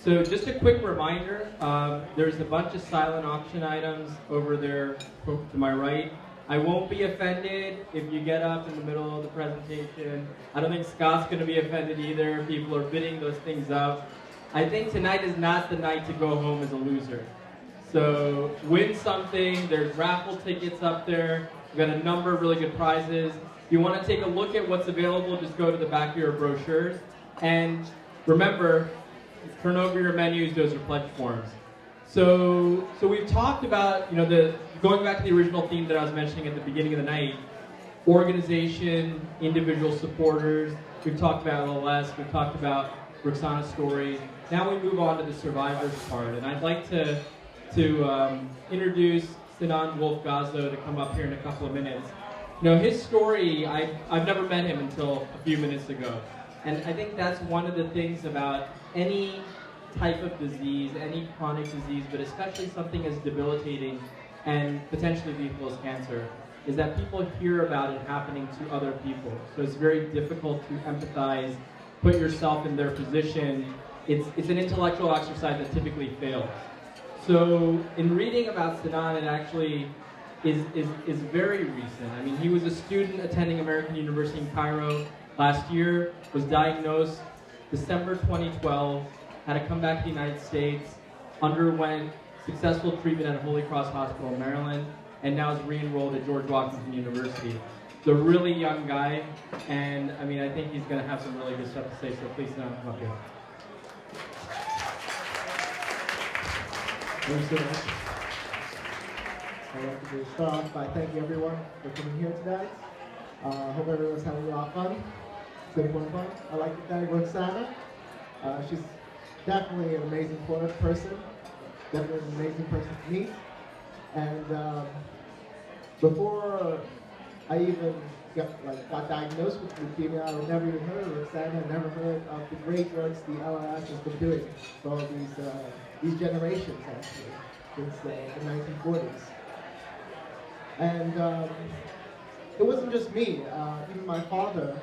So just a quick reminder, there's a bunch of silent auction items over there to my right. I won't be offended if you get up in the middle of the presentation. I don't think Scott's going to be offended either. People are bidding those things up. I think tonight is not the night to go home as a loser. So win something. There's raffle tickets up there. We've got a number of really good prizes. If you want to take a look at what's available, just go to the back of your brochures. And remember, turn over your menus. Those are pledge forms. So we've talked about, going back to the original theme that I was mentioning at the beginning of the night, organization, individual supporters. We've talked about LLS. We've talked about Roxana's story. Now we move on to the survivors part, and I'd like to introduce Sinan Wolf-Gazo to come up here in a couple of minutes. His story, I've never met him until a few minutes ago, and I think that's one of the things about any type of disease, any chronic disease, but especially something as debilitating and potentially lethal as cancer, is that people hear about it happening to other people. So it's very difficult to empathize, put yourself in their position. It's an intellectual exercise that typically fails. So in reading about Sinan, it actually is very recent. I mean, he was a student attending American University in Cairo last year, was diagnosed December 2012, had to come back to the United States, underwent successful treatment at Holy Cross Hospital in Maryland, and now is re-enrolled at George Washington University. He's a really young guy, and I mean, I think he's going to have some really good stuff to say, so please Sinan, come up here. Thanks so much. I'd like to start off by thanking everyone for coming here tonight. Hope everyone's having a lot of fun. It's been fun. I like to thank Roxana. She's definitely an amazing person. Definitely an amazing person to meet. And before I even got diagnosed with leukemia, I never even heard of Roxana. I never heard of the great works the LLS has been doing for all these generations, actually, since the 1940s. And it wasn't just me. Even my father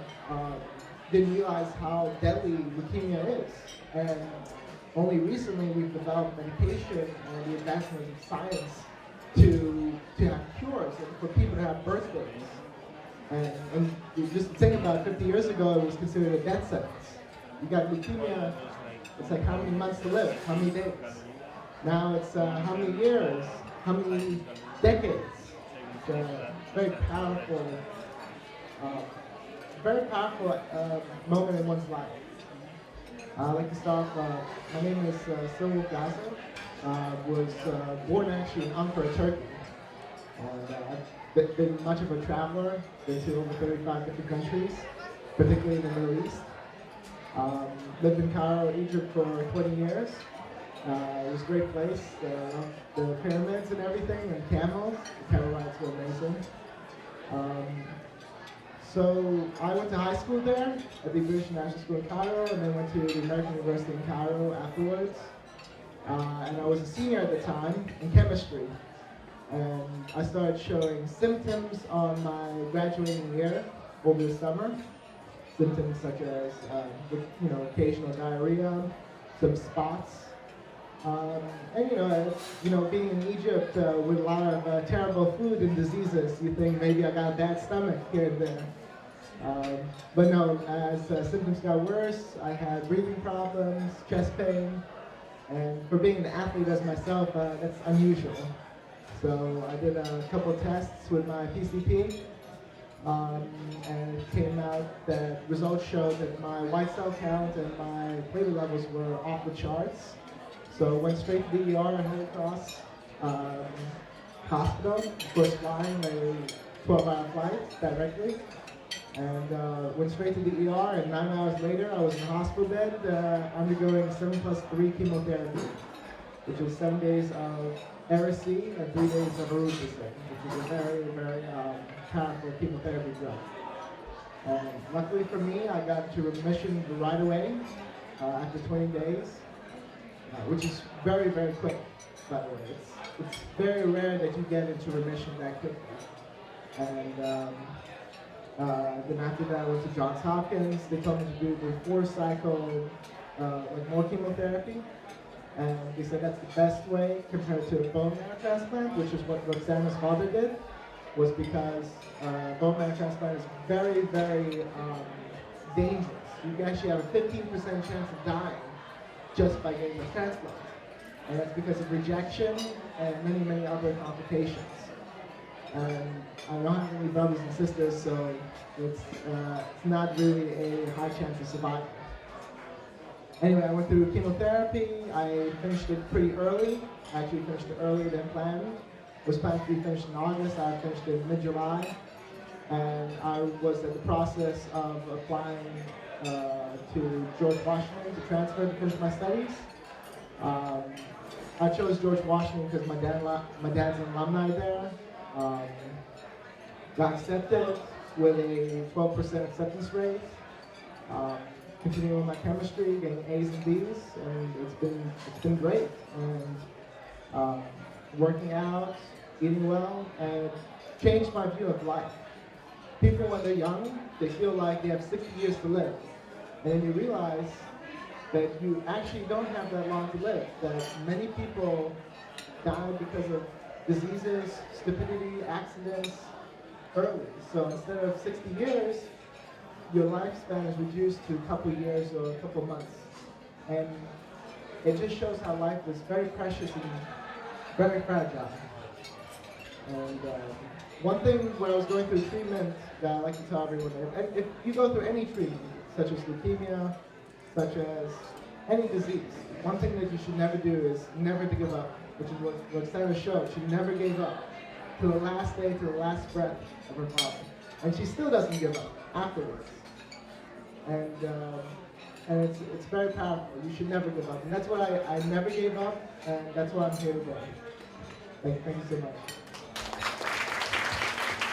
didn't realize how deadly leukemia is. And only recently we've developed medication and the advancements of science to have cures and for people to have birthdays. And you just think about it, 50 years ago it was considered a death sentence. You got leukemia, it's like how many months to live, how many days. Now it's how many years, how many decades. It's a very powerful moment in one's life. I'd like to start off, my name is Sinan Wolf-Gazo. Was born actually in Ankara, Turkey. And I've been much of a traveler, been to over 35 different countries, particularly in the Middle East. Lived in Cairo, Egypt for 20 years. It was a great place. The pyramids and everything, and camels. The camel rides were amazing. So I went to high school there at the British National School in Cairo, and then went to the American University in Cairo afterwards. And I was a senior at the time in chemistry. And I started showing symptoms on my graduating year over the summer. Symptoms such as, occasional diarrhea, some spots. And being in Egypt with a lot of terrible food and diseases, you think maybe I got a bad stomach here and there. But no, as symptoms got worse, I had breathing problems, chest pain, and for being an athlete as myself, that's unusual. So I did a couple tests with my PCP, and it came out that results showed that my white cell count and my platelet levels were off the charts. So went straight to the ER at Holy Cross Hospital, of course flying a 12-hour flight directly, and went straight to the ER, and 9 hours later I was in a hospital bed undergoing 7+3 chemotherapy, which was 7 days of Aracy and 3 days of Arutocin, which is a very, very powerful chemotherapy drug. And luckily for me, I got into remission right away after 20 days. Which is very, very quick, by the way. It's very rare that you get into remission that quickly. And then after that, I went to Johns Hopkins. They told me to do the 4-cycle like more chemotherapy. And they said that's the best way compared to a bone marrow transplant, which is what Roxana's father did, was because bone marrow transplant is very, very dangerous. You actually have a 15% chance of dying just by getting the transplant. And that's because of rejection and many, many other complications. And I don't have any brothers and sisters, so it's not really a high chance of survival. Anyway, I went through chemotherapy. I finished it pretty early. I actually finished it earlier than planned. It was planned to be finished in August. I finished it in mid-July. And I was in the process of applying to George Washington to transfer to finish my studies. I chose George Washington because my dad's an alumni there. Got accepted with a 12% acceptance rate. Continuing with my chemistry, getting A's and B's, and it's been great. And working out, eating well, and it changed my view of life. People, when they're young, they feel like they have 60 years to live, and then you realize that you actually don't have that long to live. That many people die because of diseases, stupidity, accidents early. So instead of 60 years, your lifespan is reduced to a couple years or a couple months. And it just shows how life is very precious and very fragile. And one thing when I was going through treatment that I like to tell everyone, if you go through any treatment, such as leukemia, such as any disease, one thing that you should never do is never to give up, which is what Sarah showed. She never gave up to the last day, to the last breath of her father. And she still doesn't give up afterwards. And it's very powerful. You should never give up. And that's what I never gave up, and that's why I'm here today. Thank you so much.